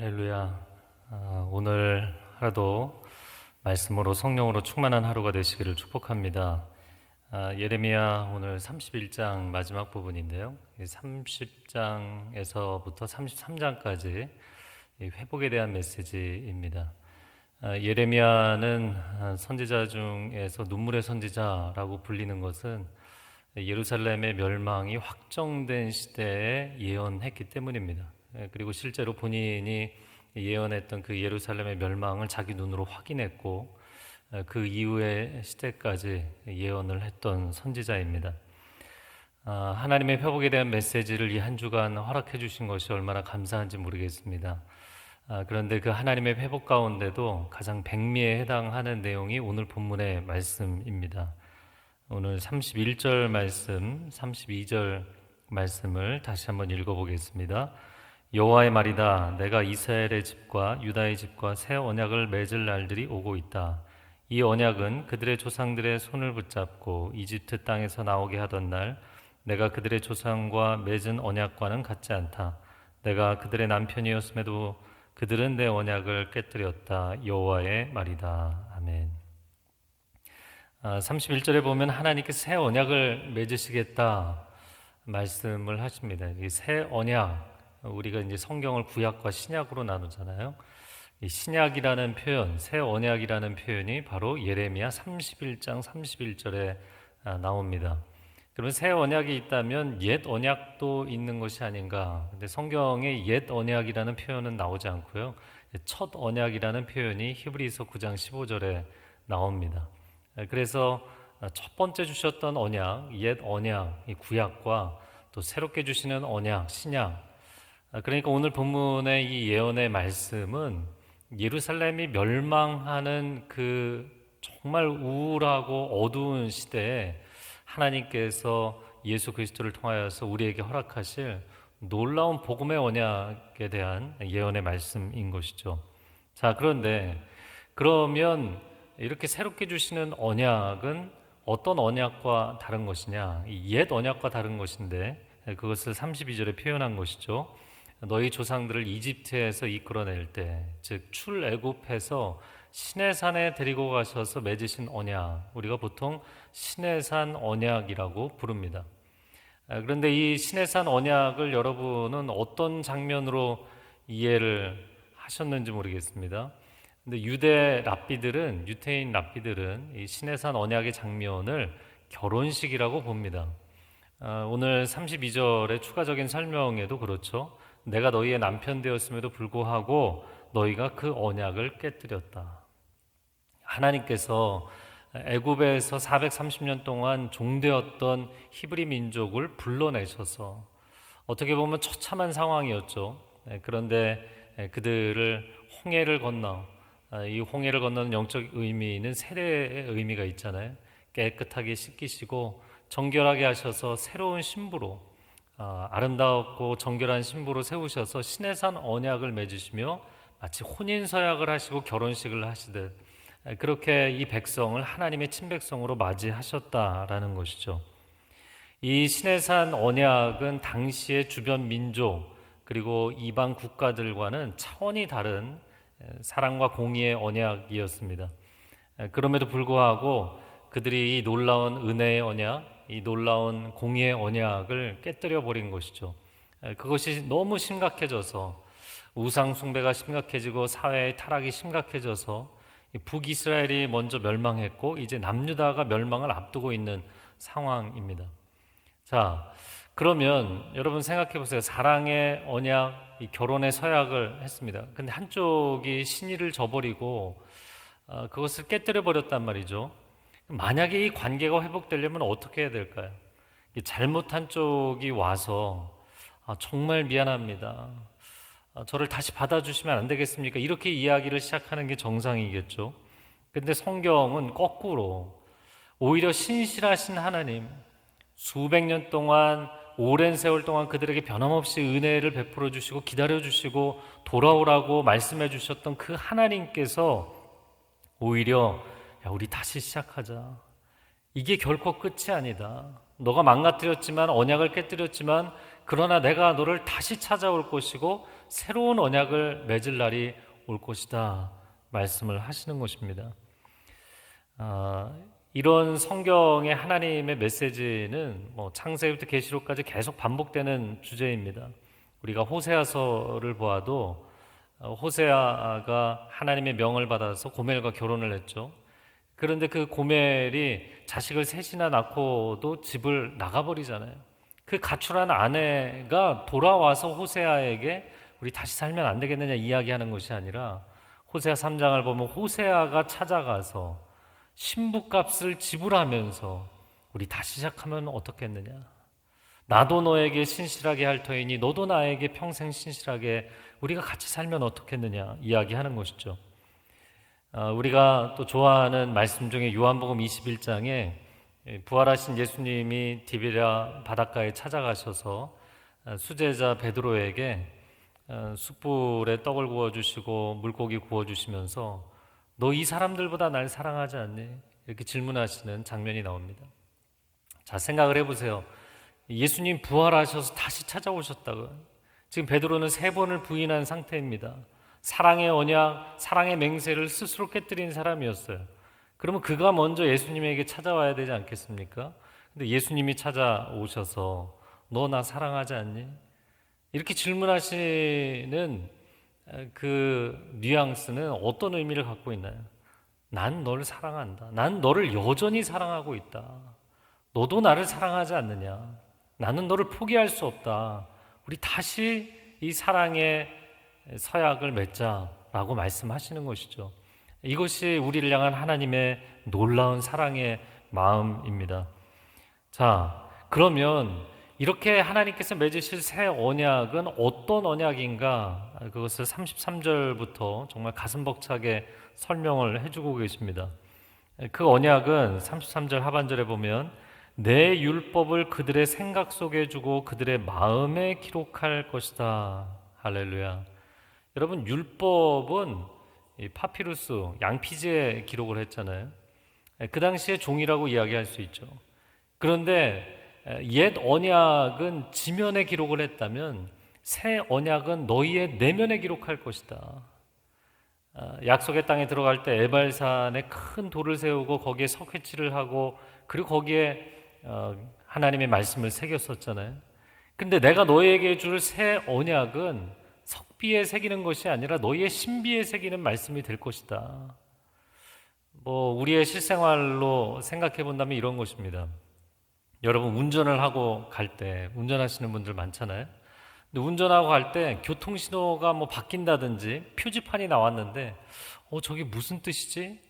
할렐루야. 오늘 하루도 말씀으로 성령으로 충만한 하루가 되시기를 축복합니다. 예레미야 오늘 31장 마지막 부분인데요. 30장에서부터 33장까지 회복에 대한 메시지입니다. 예레미야는 선지자 중에서 눈물의 선지자라고 불리는 것은 예루살렘의 멸망이 확정된 시대에 예언했기 때문입니다. 그리고 실제로 본인이 예언했던 그 예루살렘의 멸망을 자기 눈으로 확인했고 그 이후의 시대까지 예언을 했던 선지자입니다. 하나님의 회복에 대한 메시지를 이 한 주간 허락해 주신 것이 얼마나 감사한지 모르겠습니다. 그런데 그 하나님의 회복 가운데도 가장 백미에 해당하는 내용이 오늘 본문의 말씀입니다. 오늘 31절 말씀, 32절 말씀을 다시 한번 읽어보겠습니다. 여호와의 말이다. 내가 이스라엘의 집과 유다의 집과 새 언약을 맺을 날들이 오고 있다. 이 언약은 그들의 조상들의 손을 붙잡고 이집트 땅에서 나오게 하던 날 내가 그들의 조상과 맺은 언약과는 같지 않다. 내가 그들의 남편이었음에도 그들은 내 언약을 깨뜨렸다. 여호와의 말이다. 아멘. 31절에 보면 하나님께 새 언약을 맺으시겠다 말씀을 하십니다. 이 새 언약, 우리가 이제 성경을 구약과 신약으로 나누잖아요. 이 신약이라는 표현, 새 언약이라는 표현이 바로 예레미야 31장 31절에 나옵니다. 그러면 새 언약이 있다면 옛 언약도 있는 것이 아닌가. 근데 성경에 옛 언약이라는 표현은 나오지 않고요. 첫 언약이라는 표현이 히브리서 9장 15절에 나옵니다. 그래서 첫 번째 주셨던 언약, 옛 언약, 이 구약과 또 새롭게 주시는 언약, 신약. 그러니까 오늘 본문의 이 예언의 말씀은 예루살렘이 멸망하는 그 정말 우울하고 어두운 시대에 하나님께서 예수 그리스도를 통하여서 우리에게 허락하실 놀라운 복음의 언약에 대한 예언의 말씀인 것이죠. 자, 그러면 이렇게 새롭게 주시는 언약은 어떤 언약과 다른 것이냐? 옛 언약과 다른 것인데 그것을 32절에 표현한 것이죠. 너희 조상들을 이집트에서 이끌어낼 때, 즉 출애굽해서 시내산에 데리고 가셔서 맺으신 언약, 우리가 보통 시내산 언약이라고 부릅니다. 그런데 이 시내산 언약을 여러분은 어떤 장면으로 이해를 하셨는지 모르겠습니다. 근데 유태인 랍비들은 이 시내산 언약의 장면을 결혼식이라고 봅니다. 오늘 32절의 추가적인 설명에도 그렇죠. 내가 너희의 남편 되었음에도 불구하고 너희가 그 언약을 깨뜨렸다. 하나님께서 애굽에서 430년 동안 종되었던 히브리 민족을 불러내셔서 어떻게 보면 처참한 상황이었죠. 그런데 그들을 홍해를 건너, 이 홍해를 건너는 영적 의미는 세례의 의미가 있잖아요. 깨끗하게 씻기시고 정결하게 하셔서 새로운 신부로, 아름답고 정결한 신부로 세우셔서 시내산 언약을 맺으시며 마치 혼인서약을 하시고 결혼식을 하시듯 그렇게 이 백성을 하나님의 친백성으로 맞이하셨다라는 것이죠. 이 시내산 언약은 당시의 주변 민족 그리고 이방 국가들과는 차원이 다른 사랑과 공의의 언약이었습니다. 그럼에도 불구하고 그들이 이 놀라운 은혜의 언약, 이 놀라운 공의의 언약을 깨뜨려 버린 것이죠. 그것이 너무 심각해져서 우상 숭배가 심각해지고 사회의 타락이 심각해져서 북이스라엘이 먼저 멸망했고 이제 남유다가 멸망을 앞두고 있는 상황입니다. 자, 그러면 여러분 생각해 보세요. 사랑의 언약, 이 결혼의 서약을 했습니다. 근데 한쪽이 신의를 저버리고 그것을 깨뜨려 버렸단 말이죠. 만약에 이 관계가 회복되려면 어떻게 해야 될까요? 잘못한 쪽이 와서 정말 미안합니다. 저를 다시 받아주시면 안 되겠습니까? 이렇게 이야기를 시작하는 게 정상이겠죠. 근데 성경은 거꾸로 오히려 신실하신 하나님, 수백 년 동안 오랜 세월 동안 그들에게 변함없이 은혜를 베풀어 주시고 기다려 주시고 돌아오라고 말씀해 주셨던 그 하나님께서 오히려 야, 우리 다시 시작하자. 이게 결코 끝이 아니다. 너가 망가뜨렸지만 언약을 깨뜨렸지만 그러나 내가 너를 다시 찾아올 것이고 새로운 언약을 맺을 날이 올 것이다 말씀을 하시는 것입니다. 이런 성경의 하나님의 메시지는 창세기부터 계시록까지 계속 반복되는 주제입니다. 우리가 호세아서를 보아도 호세아가 하나님의 명을 받아서 고멜과 결혼을 했죠. 그런데 그 고멜이 자식을 셋이나 낳고도 집을 나가버리잖아요. 그 가출한 아내가 돌아와서 호세아에게 우리 다시 살면 안 되겠느냐 이야기하는 것이 아니라 호세아 3장을 보면 호세아가 찾아가서 신부값을 지불하면서 우리 다시 시작하면 어떻겠느냐, 나도 너에게 신실하게 할 터이니 너도 나에게 평생 신실하게 우리가 같이 살면 어떻겠느냐 이야기하는 것이죠. 우리가 또 좋아하는 말씀 중에 요한복음 21장에 부활하신 예수님이 디베랴 바닷가에 찾아가셔서 수제자 베드로에게 숯불에 떡을 구워주시고 물고기 구워주시면서 너 이 사람들보다 날 사랑하지 않니? 이렇게 질문하시는 장면이 나옵니다. 자, 생각을 해보세요. 예수님 부활하셔서 다시 찾아오셨다고. 지금 베드로는 3번을 부인한 상태입니다. 사랑의 언약, 사랑의 맹세를 스스로 깨뜨린 사람이었어요. 그러면 그가 먼저 예수님에게 찾아와야 되지 않겠습니까? 근데 예수님이 찾아오셔서 너 나 사랑하지 않니? 이렇게 질문하시는 그 뉘앙스는 어떤 의미를 갖고 있나요? 난 너를 사랑한다. 난 너를 여전히 사랑하고 있다. 너도 나를 사랑하지 않느냐? 나는 너를 포기할 수 없다. 우리 다시 이 사랑의 서약을 맺자라고 말씀하시는 것이죠. 이것이 우리를 향한 하나님의 놀라운 사랑의 마음입니다. 자, 그러면 이렇게 하나님께서 맺으실 새 언약은 어떤 언약인가? 그것을 33절부터 정말 가슴 벅차게 설명을 해주고 계십니다. 그 언약은 33절 하반절에 보면 내 율법을 그들의 생각 속에 주고 그들의 마음에 기록할 것이다. 할렐루야. 여러분, 율법은 파피루스, 양피지에 기록을 했잖아요. 그 당시에 종이라고 이야기할 수 있죠. 그런데 옛 언약은 지면에 기록을 했다면 새 언약은 너희의 내면에 기록할 것이다. 약속의 땅에 들어갈 때 에발산에 큰 돌을 세우고 거기에 석회칠을 하고 그리고 거기에 하나님의 말씀을 새겼었잖아요. 근데 내가 너희에게 줄 새 언약은 석비에 새기는 것이 아니라 너희의 신비에 새기는 말씀이 될 것이다. 우리의 실생활로 생각해 본다면 이런 것입니다. 여러분, 운전을 하고 갈 때 운전하시는 분들 많잖아요. 근데 운전하고 갈 때 교통신호가 바뀐다든지 표지판이 나왔는데 저게 무슨 뜻이지?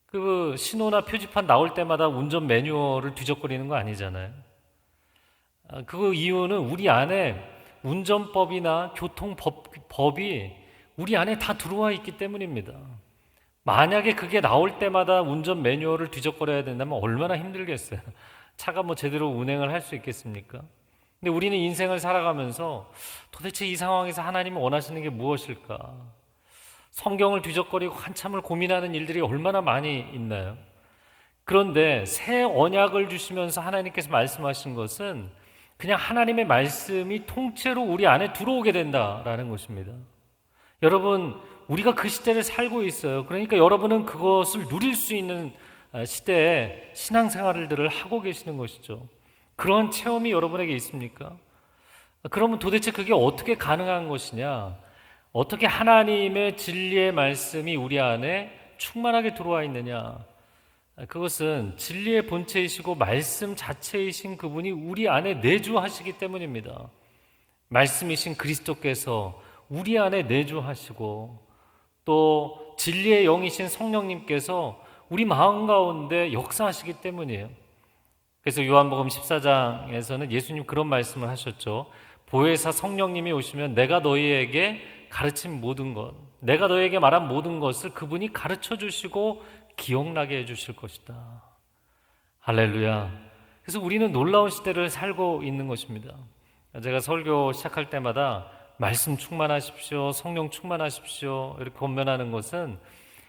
그 신호나 표지판 나올 때마다 운전 매뉴얼을 뒤적거리는 거 아니잖아요. 그 이유는 우리 안에 운전법이나 교통법이 우리 안에 다 들어와 있기 때문입니다. 만약에 그게 나올 때마다 운전 매뉴얼을 뒤적거려야 된다면 얼마나 힘들겠어요. 차가 제대로 운행을 할 수 있겠습니까? 근데 우리는 인생을 살아가면서 도대체 이 상황에서 하나님이 원하시는 게 무엇일까? 성경을 뒤적거리고 한참을 고민하는 일들이 얼마나 많이 있나요? 그런데 새 언약을 주시면서 하나님께서 말씀하신 것은 그냥 하나님의 말씀이 통째로 우리 안에 들어오게 된다라는 것입니다. 여러분, 우리가 그 시대를 살고 있어요. 그러니까 여러분은 그것을 누릴 수 있는 시대에 신앙생활들을 하고 계시는 것이죠. 그런 체험이 여러분에게 있습니까? 그러면 도대체 그게 어떻게 가능한 것이냐? 어떻게 하나님의 진리의 말씀이 우리 안에 충만하게 들어와 있느냐? 그것은 진리의 본체이시고 말씀 자체이신 그분이 우리 안에 내주하시기 때문입니다. 말씀이신 그리스도께서 우리 안에 내주하시고 또 진리의 영이신 성령님께서 우리 마음 가운데 역사하시기 때문이에요. 그래서 요한복음 14장에서는 예수님 그런 말씀을 하셨죠. 보혜사 성령님이 오시면 내가 너희에게 가르친 모든 것, 내가 너희에게 말한 모든 것을 그분이 가르쳐 주시고 기억나게 해주실 것이다. 할렐루야. 그래서 우리는 놀라운 시대를 살고 있는 것입니다. 제가 설교 시작할 때마다 말씀 충만하십시오, 성령 충만하십시오 이렇게 권면하는 것은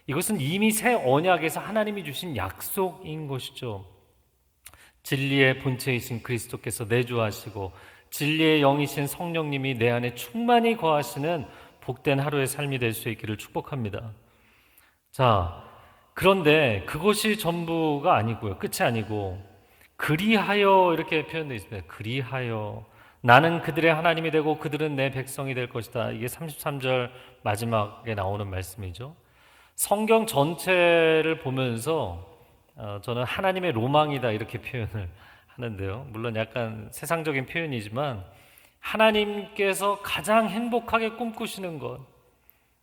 이것은 이미 새 언약에서 하나님이 주신 약속인 것이죠. 진리의 본체이신 그리스도께서 내주하시고 진리의 영이신 성령님이 내 안에 충만히 거하시는 복된 하루의 삶이 될 수 있기를 축복합니다. 자, 그런데 그것이 전부가 아니고요. 끝이 아니고 그리하여 이렇게 표현되어 있습니다. 그리하여 나는 그들의 하나님이 되고 그들은 내 백성이 될 것이다. 이게 33절 마지막에 나오는 말씀이죠. 성경 전체를 보면서 저는 하나님의 로망이다 이렇게 표현을 하는데요. 물론 약간 세상적인 표현이지만 하나님께서 가장 행복하게 꿈꾸시는 것,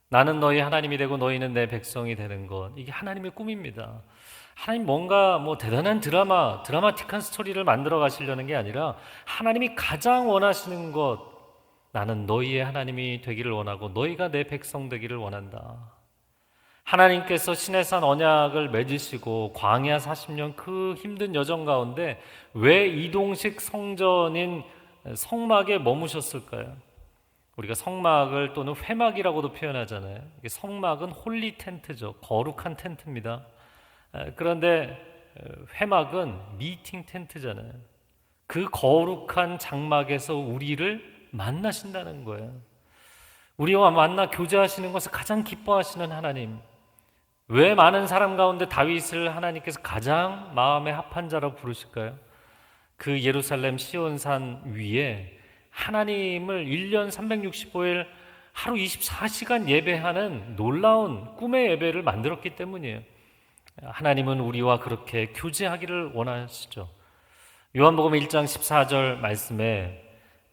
나는 너희 하나님이 되고 너희는 내 백성이 되는 것, 이게 하나님의 꿈입니다. 하나님 뭔가 대단한 드라마틱한 스토리를 만들어 가시려는 게 아니라 하나님이 가장 원하시는 것, 나는 너희의 하나님이 되기를 원하고 너희가 내 백성 되기를 원한다. 하나님께서 시내산 언약을 맺으시고 광야 40년 그 힘든 여정 가운데 왜 이동식 성전인 성막에 머무셨을까요? 우리가 성막을 또는 회막이라고도 표현하잖아요. 성막은 홀리 텐트죠. 거룩한 텐트입니다. 그런데 회막은 미팅 텐트잖아요. 그 거룩한 장막에서 우리를 만나신다는 거예요. 우리와 만나 교제하시는 것을 가장 기뻐하시는 하나님. 왜 많은 사람 가운데 다윗을 하나님께서 가장 마음에 합한 자라고 부르실까요? 그 예루살렘 시온산 위에 하나님을 1년 365일 하루 24시간 예배하는 놀라운 꿈의 예배를 만들었기 때문이에요. 하나님은 우리와 그렇게 교제하기를 원하시죠. 요한복음 1장 14절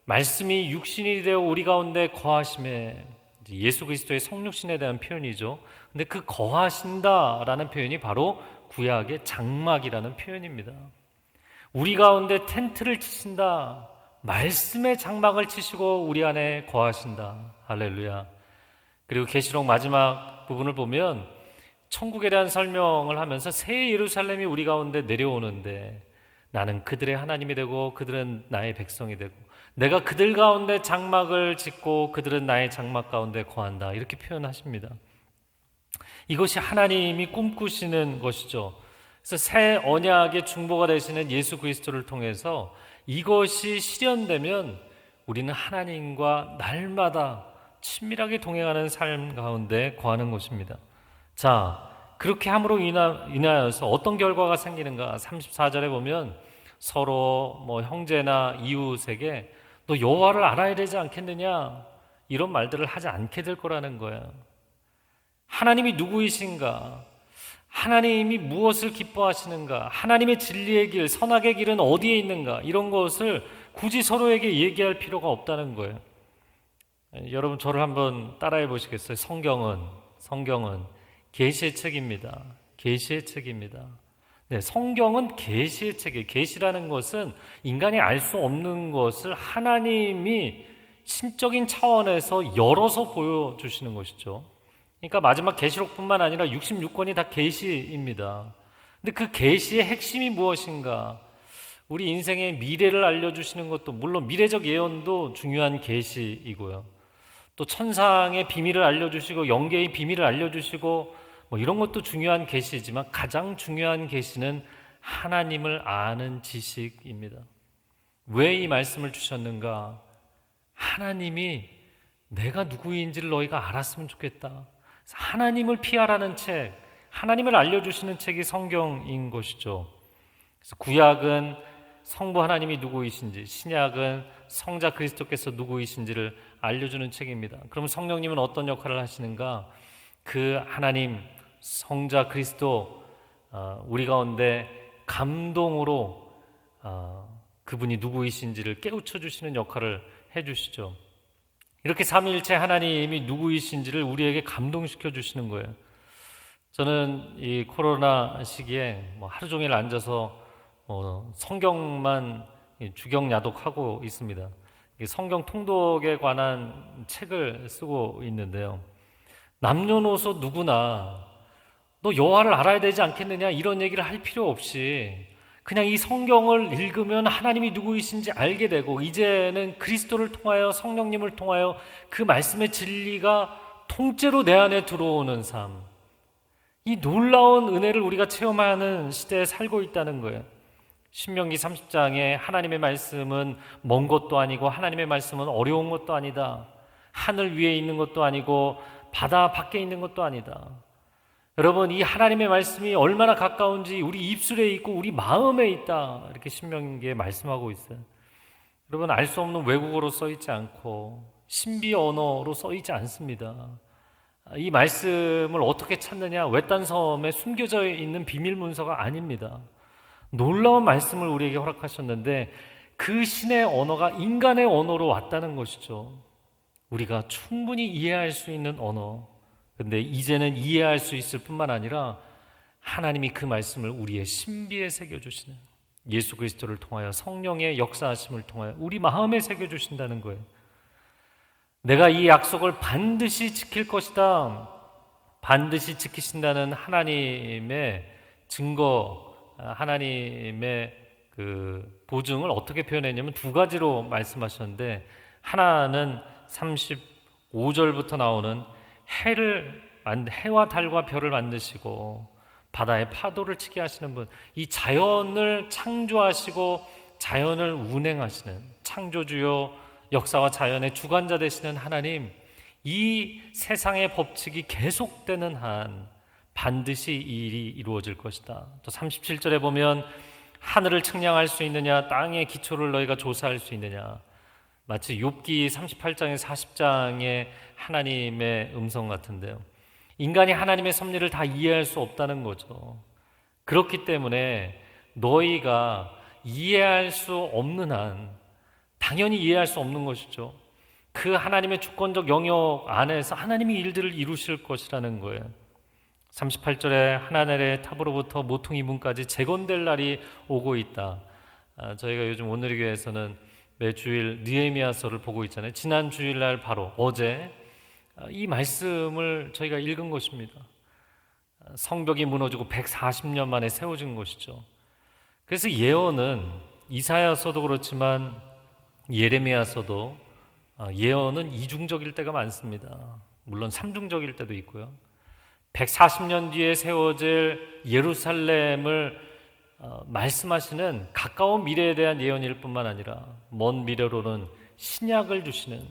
말씀이 육신이 되어 우리 가운데 거하심에, 예수 그리스도의 성육신에 대한 표현이죠. 근데 그 거하신다라는 표현이 바로 구약의 장막이라는 표현입니다. 우리 가운데 텐트를 치신다, 말씀의 장막을 치시고 우리 안에 거하신다. 할렐루야. 그리고 계시록 마지막 부분을 보면 천국에 대한 설명을 하면서 새 예루살렘이 우리 가운데 내려오는데 나는 그들의 하나님이 되고 그들은 나의 백성이 되고 내가 그들 가운데 장막을 짓고 그들은 나의 장막 가운데 거한다. 이렇게 표현하십니다. 이것이 하나님이 꿈꾸시는 것이죠. 그래서 새 언약의 중보가 되시는 예수 그리스도를 통해서 이것이 실현되면 우리는 하나님과 날마다 친밀하게 동행하는 삶 가운데 거하는 것입니다. 자, 그렇게 함으로 인하여서 어떤 결과가 생기는가? 34절에 보면 서로 형제나 이웃에게 너 여호와를 알아야 되지 않겠느냐? 이런 말들을 하지 않게 될 거라는 거예요. 하나님이 누구이신가? 하나님이 무엇을 기뻐하시는가? 하나님의 진리의 길, 선악의 길은 어디에 있는가? 이런 것을 굳이 서로에게 얘기할 필요가 없다는 거예요. 여러분 저를 한번 따라해 보시겠어요? 성경은 계시의 책입니다. 계시의 책입니다. 네, 성경은 계시의 책이에요. 계시라는 것은 인간이 알 수 없는 것을 하나님이 신적인 차원에서 열어서 보여주시는 것이죠. 그러니까 마지막 계시록뿐만 아니라 66권이 다 계시입니다. 근데 그 계시의 핵심이 무엇인가? 우리 인생의 미래를 알려주시는 것도 물론 미래적 예언도 중요한 계시이고요. 또 천상의 비밀을 알려주시고 영계의 비밀을 알려주시고 이런 것도 중요한 계시지만 가장 중요한 계시는 하나님을 아는 지식입니다. 왜 이 말씀을 주셨는가? 하나님이 내가 누구인지를 너희가 알았으면 좋겠다. 하나님을 피하라는 책, 하나님을 알려주시는 책이 성경인 것이죠. 그래서 구약은 성부 하나님이 누구이신지, 신약은 성자 그리스도께서 누구이신지를 알려주는 책입니다. 그럼 성령님은 어떤 역할을 하시는가? 그 하나님, 성자 그리스도 우리 가운데 감동으로 그분이 누구이신지를 깨우쳐 주시는 역할을 해주시죠. 이렇게 삼위일체 하나님이 누구이신지를 우리에게 감동시켜 주시는 거예요. 저는 이 코로나 시기에 하루 종일 앉아서 성경만 주경야독하고 있습니다. 성경 통독에 관한 책을 쓰고 있는데요. 남녀노소 누구나 너 여호와를 알아야 되지 않겠느냐 이런 얘기를 할 필요 없이 그냥 이 성경을 읽으면 하나님이 누구이신지 알게 되고 이제는 그리스도를 통하여 성령님을 통하여 그 말씀의 진리가 통째로 내 안에 들어오는 삶, 이 놀라운 은혜를 우리가 체험하는 시대에 살고 있다는 거예요. 신명기 30장에 하나님의 말씀은 먼 것도 아니고 하나님의 말씀은 어려운 것도 아니다. 하늘 위에 있는 것도 아니고 바다 밖에 있는 것도 아니다. 여러분, 이 하나님의 말씀이 얼마나 가까운지 우리 입술에 있고 우리 마음에 있다. 이렇게 신명기에 말씀하고 있어요. 여러분, 알 수 없는 외국어로 써 있지 않고 신비 언어로 써 있지 않습니다. 이 말씀을 어떻게 찾느냐? 외딴 섬에 숨겨져 있는 비밀 문서가 아닙니다. 놀라운 말씀을 우리에게 허락하셨는데 그 신의 언어가 인간의 언어로 왔다는 것이죠. 우리가 충분히 이해할 수 있는 언어. 근데 이제는 이해할 수 있을 뿐만 아니라 하나님이 그 말씀을 우리의 신비에 새겨주시는, 예수 그리스도를 통하여 성령의 역사하심을 통하여 우리 마음에 새겨주신다는 거예요. 내가 이 약속을 반드시 지킬 것이다, 반드시 지키신다는 하나님의 증거, 하나님의 그 보증을 어떻게 표현했냐면 두 가지로 말씀하셨는데, 하나는 35절부터 나오는 해와 달과 별을 만드시고 바다에 파도를 치게 하시는 분, 이 자연을 창조하시고 자연을 운행하시는 창조주요, 역사와 자연의 주관자 되시는 하나님, 이 세상의 법칙이 계속되는 한 반드시 이 일이 이루어질 것이다. 또 37절에 보면 하늘을 측량할 수 있느냐, 땅의 기초를 너희가 조사할 수 있느냐. 마치 욥기 38장에 40장의 하나님의 음성 같은데요. 인간이 하나님의 섭리를 다 이해할 수 없다는 거죠. 그렇기 때문에 너희가 이해할 수 없는 한, 당연히 이해할 수 없는 것이죠. 그 하나님의 주권적 영역 안에서 하나님이 일들을 이루실 것이라는 거예요. 38절에 하나님의 탑으로부터 모퉁이 문까지 재건될 날이 오고 있다. 저희가 요즘 오늘의 교회에서는 매 주일 느헤미야서를 보고 있잖아요. 지난 주일날 바로 어제 이 말씀을 저희가 읽은 것입니다. 성벽이 무너지고 140년 만에 세워진 것이죠. 그래서 예언은 이사야서도 그렇지만 예레미야서도 예언은 이중적일 때가 많습니다. 물론 삼중적일 때도 있고요. 140년 뒤에 세워질 예루살렘을 말씀하시는 가까운 미래에 대한 예언일 뿐만 아니라 먼 미래로는 신약을 주시는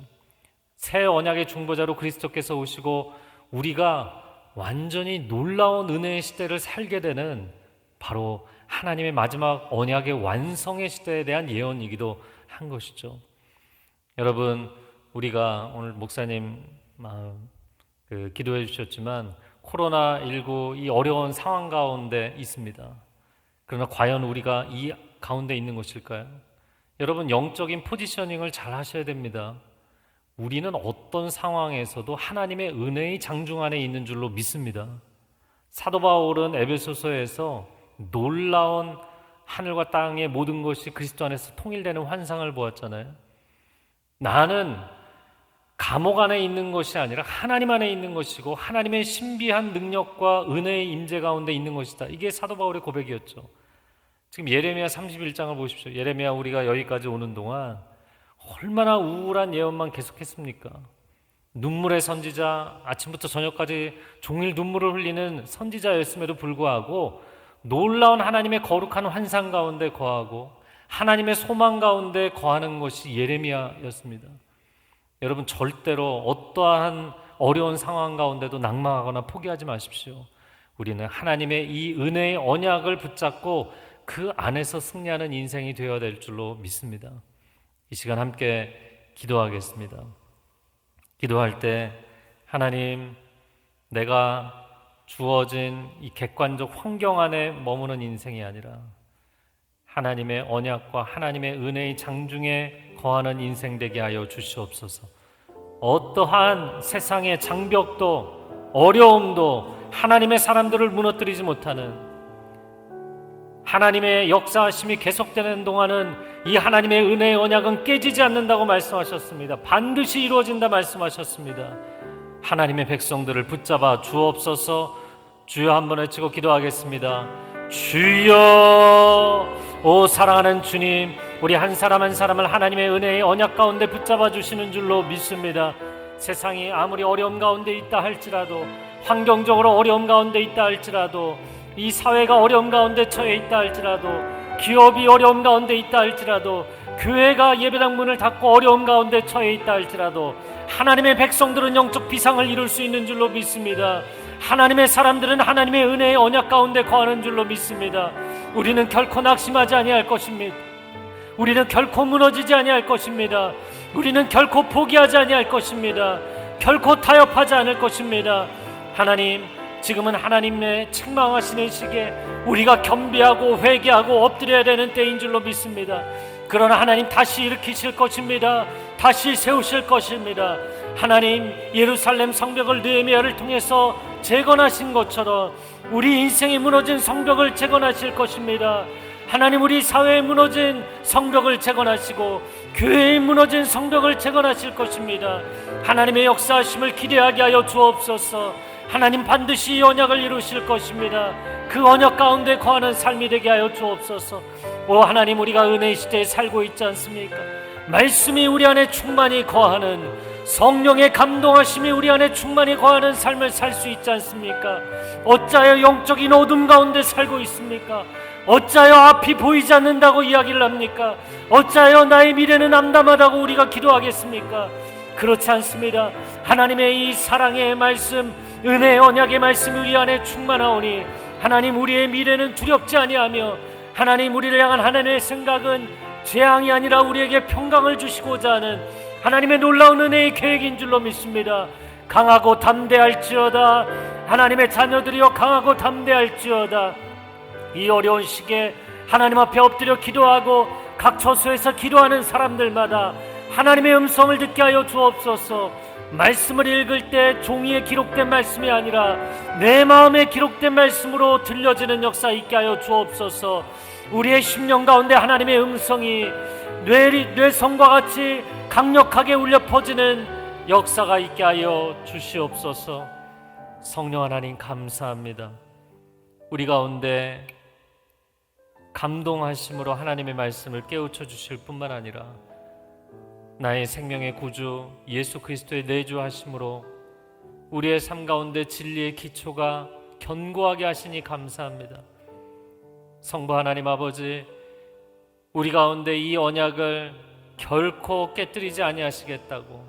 새 언약의 중보자로 그리스도께서 오시고 우리가 완전히 놀라운 은혜의 시대를 살게 되는 바로 하나님의 마지막 언약의 완성의 시대에 대한 예언이기도 한 것이죠. 여러분, 우리가 오늘 목사님 기도해 주셨지만 코로나19 이 어려운 상황 가운데 있습니다. 그러나 과연 우리가 이 가운데 있는 것일까요? 여러분, 영적인 포지셔닝을 잘 하셔야 됩니다. 우리는 어떤 상황에서도 하나님의 은혜의 장중 안에 있는 줄로 믿습니다. 사도 바울은 에베소서에서 놀라운 하늘과 땅의 모든 것이 그리스도 안에서 통일되는 환상을 보았잖아요. 나는 감옥 안에 있는 것이 아니라 하나님 안에 있는 것이고 하나님의 신비한 능력과 은혜의 임재 가운데 있는 것이다. 이게 사도 바울의 고백이었죠. 지금 예레미야 31장을 보십시오. 예레미야 우리가 여기까지 오는 동안 얼마나 우울한 예언만 계속했습니까? 눈물의 선지자, 아침부터 저녁까지 종일 눈물을 흘리는 선지자였음에도 불구하고 놀라운 하나님의 거룩한 환상 가운데 거하고 하나님의 소망 가운데 거하는 것이 예레미야였습니다. 여러분, 절대로 어떠한 어려운 상황 가운데도 낙망하거나 포기하지 마십시오. 우리는 하나님의 이 은혜의 언약을 붙잡고 그 안에서 승리하는 인생이 되어야 될 줄로 믿습니다. 이 시간 함께 기도하겠습니다. 기도할 때 하나님, 내가 주어진 이 객관적 환경 안에 머무는 인생이 아니라 하나님의 언약과 하나님의 은혜의 장중에 거하는 인생 되게 하여 주시옵소서. 어떠한 세상의 장벽도 어려움도 하나님의 사람들을 무너뜨리지 못하는, 하나님의 역사하심이 계속되는 동안은 이 하나님의 은혜의 언약은 깨지지 않는다고 말씀하셨습니다. 반드시 이루어진다 말씀하셨습니다. 하나님의 백성들을 붙잡아 주옵소서. 주여 한번 외치고 기도하겠습니다. 주여, 오 사랑하는 주님, 우리 한 사람 한 사람을 하나님의 은혜의 언약 가운데 붙잡아 주시는 줄로 믿습니다. 세상이 아무리 어려움 가운데 있다 할지라도, 환경적으로 어려움 가운데 있다 할지라도, 이 사회가 어려움 가운데 처해 있다 할지라도 기업이 어려움 가운데 있다 할지라도, 교회가 예배당 문을 닫고 어려움 가운데 처해 있다 할지라도 하나님의 백성들은 영적 비상을 이룰 수 있는 줄로 믿습니다. 하나님의 사람들은 하나님의 은혜의 언약 가운데 거하는 줄로 믿습니다. 우리는 결코 낙심하지 아니할 것입니다. 우리는 결코 무너지지 아니할 것입니다. 우리는 결코 포기하지 아니할 것입니다. 결코 타협하지 않을 것입니다. 하나님, 지금은 하나님의 책망하시는 시기에 우리가 겸비하고 회개하고 엎드려야 되는 때인 줄로 믿습니다. 그러나 하나님 다시 일으키실 것입니다. 다시 세우실 것입니다. 하나님, 예루살렘 성벽을 느헤미야를 통해서 재건하신 것처럼 우리 인생이 무너진 성벽을 재건하실 것입니다. 하나님, 우리 사회에 무너진 성벽을 재건하시고 교회에 무너진 성벽을 재건하실 것입니다. 하나님의 역사하심을 기대하게 하여 주옵소서. 하나님, 반드시 이 언약을 이루실 것입니다. 그 언약 가운데 거하는 삶이 되게 하여 주옵소서. 오 하나님, 우리가 은혜의 시대에 살고 있지 않습니까? 말씀이 우리 안에 충만히 거하는, 성령의 감동하심이 우리 안에 충만히 거하는 삶을 살 수 있지 않습니까? 어찌하여 영적인 어둠 가운데 살고 있습니까? 어찌하여 앞이 보이지 않는다고 이야기를 합니까? 어찌하여 나의 미래는 암담하다고 우리가 기도하겠습니까? 그렇지 않습니다. 하나님의 이 사랑의 말씀, 은혜의 언약의 말씀이 우리 안에 충만하오니 하나님, 우리의 미래는 두렵지 아니하며 하나님, 우리를 향한 하나님의 생각은 재앙이 아니라 우리에게 평강을 주시고자 하는 하나님의 놀라운 은혜의 계획인 줄로 믿습니다. 강하고 담대할지어다. 하나님의 자녀들이여 강하고 담대할지어다. 이 어려운 시기에 하나님 앞에 엎드려 기도하고 각 처소에서 기도하는 사람들마다 하나님의 음성을 듣게 하여 주옵소서. 말씀을 읽을 때 종이에 기록된 말씀이 아니라 내 마음에 기록된 말씀으로 들려지는 역사 있게 하여 주옵소서. 우리의 심령 가운데 하나님의 음성이 뇌성과 같이 강력하게 울려 퍼지는 역사가 있게 하여 주시옵소서. 성령 하나님, 감사합니다. 우리 가운데 감동하심으로 하나님의 말씀을 깨우쳐 주실 뿐만 아니라 나의 생명의 구주 예수 그리스도의 내주하심으로 우리의 삶 가운데 진리의 기초가 견고하게 하시니 감사합니다. 성부 하나님 아버지, 우리 가운데 이 언약을 결코 깨뜨리지 아니하시겠다고,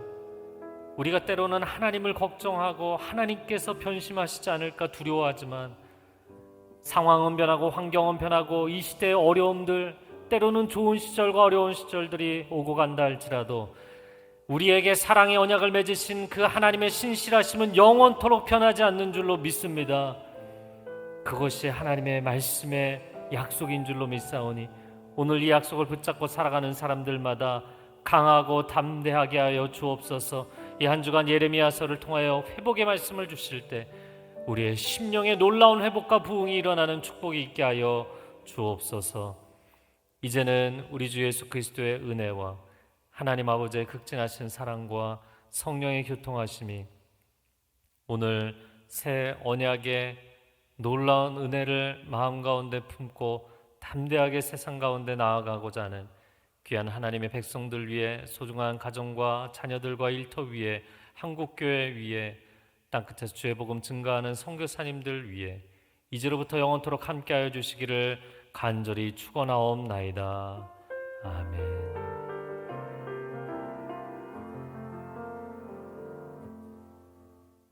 우리가 때로는 하나님을 걱정하고 하나님께서 변심하시지 않을까 두려워하지만 상황은 변하고 환경은 변하고 이 시대의 어려움들, 때로는 좋은 시절과 어려운 시절들이 오고 간다 할지라도 우리에게 사랑의 언약을 맺으신 그 하나님의 신실하심은 영원토록 변하지 않는 줄로 믿습니다. 그것이 하나님의 말씀의 약속인 줄로 믿사오니 오늘 이 약속을 붙잡고 살아가는 사람들마다 강하고 담대하게 하여 주옵소서. 이 한 주간 예레미야서를 통하여 회복의 말씀을 주실 때 우리의 심령에 놀라운 회복과 부흥이 일어나는 축복이 있게 하여 주옵소서. 이제는 우리 주 예수 그리스도의 은혜와 하나님 아버지의 극진하신 사랑과 성령의 교통하심이 오늘 새 언약의 놀라운 은혜를 마음 가운데 품고 담대하게 세상 가운데 나아가고자 하는 귀한 하나님의 백성들 위해, 소중한 가정과 자녀들과 일터 위에, 한국교회 위에, 땅끝에서 주의 복음 증거하는 선교사님들 위해 이제로부터 영원토록 함께하여 주시기를 간절히 축원하옵나이다. 아멘.